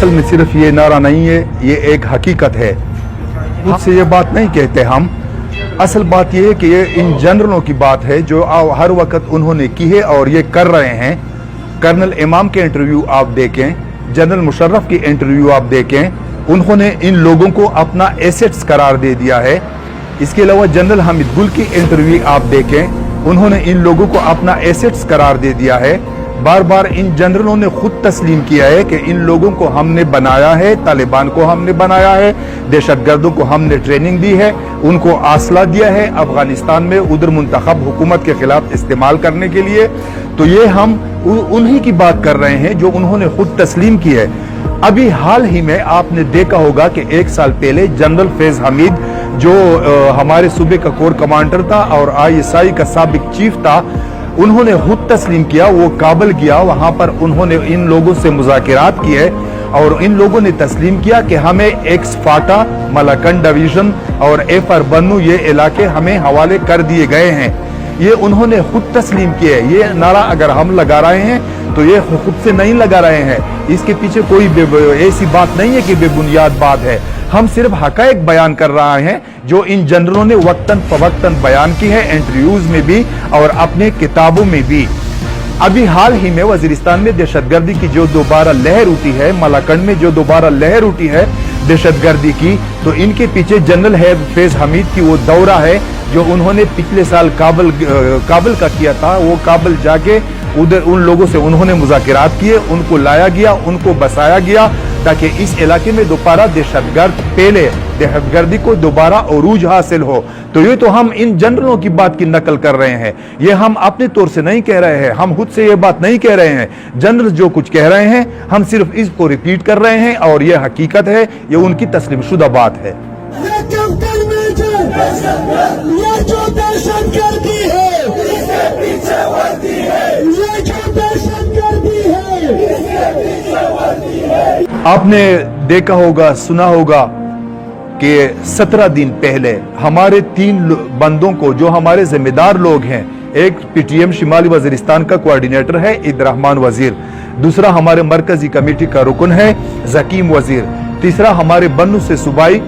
असल में सिर्फ ये नारा नहीं है, ये एक हकीकत है। मुझसे ये बात नहीं कहते हम। असल बात ये है कि ये इन जनरलों की बात है जो हर वक्त उन्होंने की है और ये कर रहे हैं। कर्नल इमाम के इंटरव्यू आप देखें, जनरल मुशर्रफ की इंटरव्यू आप देखें, उन्होंने इन लोगों को अपना एसेट्स करार दे दिया है। इसके अलावा जनरल हामिद गुल की इंटरव्यू आप देखें, उन्होंने इन लोगों को अपना एसेट्स करार दे दिया है। बार बार इन जनरलों ने खुद तस्लीम किया है कि इन लोगों को हमने बनाया है, तालिबान को हमने बनाया है, दहशतगर्दों को हमने ट्रेनिंग दी है, उनको आसला दिया है अफगानिस्तान में उधर मुंतखब हुकूमत के खिलाफ इस्तेमाल करने के लिए। तो ये हम उन्हीं की बात कर रहे हैं जो उन्होंने खुद तस्लीम की है। अभी हाल ही में आपने देखा होगा कि 1 साल पहले जनरल फैज हमीद जो हमारे सूबे का कोर कमांडर था और ISI का साबिक चीफ था, उन्होंने खुद तस्लीम किया, वो काबल गया, वहां पर उन्होंने इन लोगों से मुज़ाकिरात किए और इन लोगों ने तस्लीम किया कि हमें एक्स फाटा, मलाकंड डिवीजन और FR बन्नू ये इलाके हमें हवाले कर दिए गए हैं। ये उन्होंने खुद तस्लीम किए। ये नारा अगर हम लगा रहे हैं तो ये खुद से नहीं लगा रहे हैं, इसके पीछे कोई ऐसी बात नहीं है कि बेबुनियाद बात है। हम सिर्फ हकायक बयान कर रहे हैं जो इन जनरलों ने वक्तन फवक्तन बयान की है, इंटरव्यूज में भी और अपने किताबों में भी। अभी हाल ही में वजीरिस्तान में दहशतगर्दी की जो दोबारा लहर उठी है, मलाकंड में जो दोबारा लहर उठी है दहशतगर्दी की, तो इनके पीछे जनरल फैज हमीद की वो दौरा है जो उन्होंने पिछले साल काबल का किया था। वो काबल जाके उधर उन लोगों से उन्होंने मुज़ाकिरात किए, उनको लाया गया, उनको बसाया गया ताकि इस इलाके में दोबारा दहशतगर्दी को दोबारा अरूज हासिल हो। तो ये तो हम इन जनरलों की बात की नकल कर रहे हैं, ये हम अपने तौर से नहीं कह रहे हैं, हम खुद से ये बात नहीं कह रहे हैं। जनरल जो कुछ कह रहे हैं हम सिर्फ इसको रिपीट कर रहे हैं और ये हकीकत है, ये उनकी तस्लीम शुदा बात है। ये जो दहशतगर्दी है, इसके पीछे वर्दी है। ये जो दहशतगर्दी है, इसके पीछे वर्दी है। आपने देखा होगा, सुना होगा कि 17 दिन पहले हमारे 3 बंदों को, जो हमारे जिम्मेदार लोग हैं, एक PTM शिमाली वजीरिस्तान का कोऑर्डिनेटर है ईद-रहमान वजीर, दूसरा हमारे मरकजी कमेटी का रुकन है जकीम वजीर, तीसरा हमारे बन्नू से सूबाई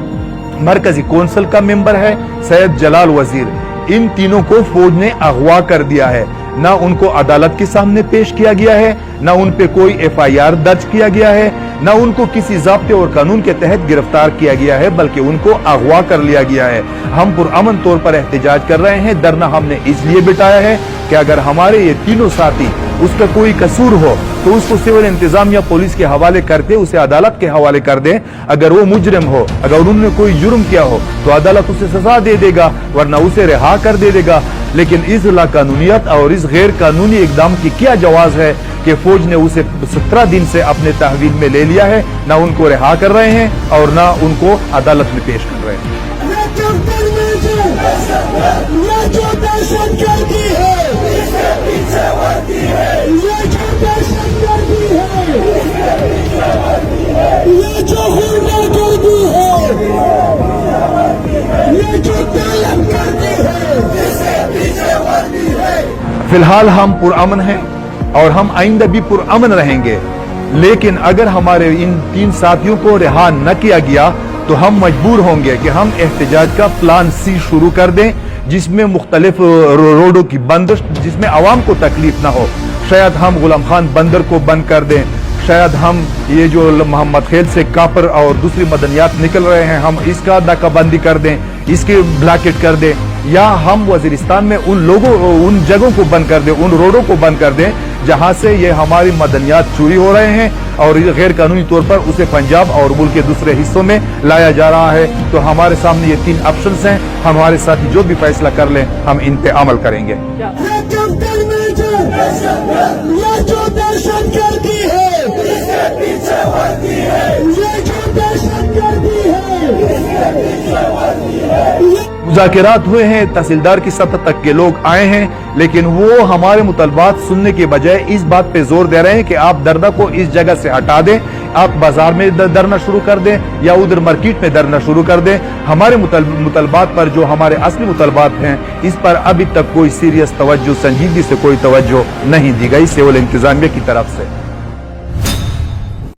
मरकजी कौंसिल का मेंबर है सैयद जलाल वजीर। इन तीनों को फौज ने अगवा कर दिया है। ना उनको अदालत के सामने पेश किया गया है, ना उन पे कोई FIR दर्ज किया गया है, ना उनको किसी ज़ाब्ते और कानून के तहत गिरफ्तार किया गया है, बल्कि उनको अगवा कर लिया गया है। हम पुरअमन तौर पर एहतजाज कर रहे हैं। धरना हमने इसलिए बिठाया है कि अगर हमारे ये तीनों साथी उसका कोई कसूर हो तो उसको सिविल इंतजामिया पुलिस के हवाले करते, उसे अदालत के हवाले कर दे। अगर वो मुजरिम हो, अगर उन्होंने कोई जुर्म किया हो तो अदालत उसे सजा दे देगा, वरना उसे रिहा कर दे देगा। लेकिन इस लाकानूनियत और इस गैर कानूनी इकदाम की क्या जवाज है कि फौज ने उसे 17 दिन से अपने तहवील में ले लिया है, ना उनको रिहा कर रहे हैं और ना उनको अदालत में पेश कर रहे हैं। फिलहाल हम पुरअमन हैं और हम आइंदा भी पुरअमन रहेंगे, लेकिन अगर हमारे इन 3 साथियों को रिहा न किया गया तो हम मजबूर होंगे कि हम एहतजाज का प्लान C शुरू कर दें, जिसमें मुख्तलिफ रोडों की बंदिश, जिसमें आवाम को तकलीफ ना हो। शायद हम गुलाम खान बंदर को बंद कर दें, शायद हम ये जो मोहम्मद खेल से कापर और दूसरी मदनियात निकल रहे हैं, हम इसका नाकाबंदी कर दें, इसके ब्लॉकेट कर दें, या हम वजीरिस्तान में उन जगहों को बंद कर दें, उन रोडों को बंद कर दें जहां से ये हमारी मदनियात चोरी हो रहे हैं और गैर कानूनी तौर पर उसे पंजाब और मुल्क के दूसरे हिस्सों में लाया जा रहा है। तो हमारे सामने ये 3 ऑप्शंस हैं, हमारे साथी जो भी फैसला कर लें हम इन पे अमल करेंगे। मुज़ाकिरात हुए हैं, तहसीलदार की सतह तक के लोग आए हैं, लेकिन वो हमारे मुतालबात सुनने के बजाय इस बात पे जोर दे रहे हैं कि आप धरना को इस जगह से हटा दें, आप बाजार में धरना शुरू कर दें या उधर मार्केट में धरना शुरू कर दें। हमारे मुतालबात पर, जो हमारे असली मुतालबात हैं, इस पर अभी तक कोई सीरियस तवज्जो, संजीदगी से कोई तवज्जो नहीं दी गई सिविल इंतजामिया की तरफ से।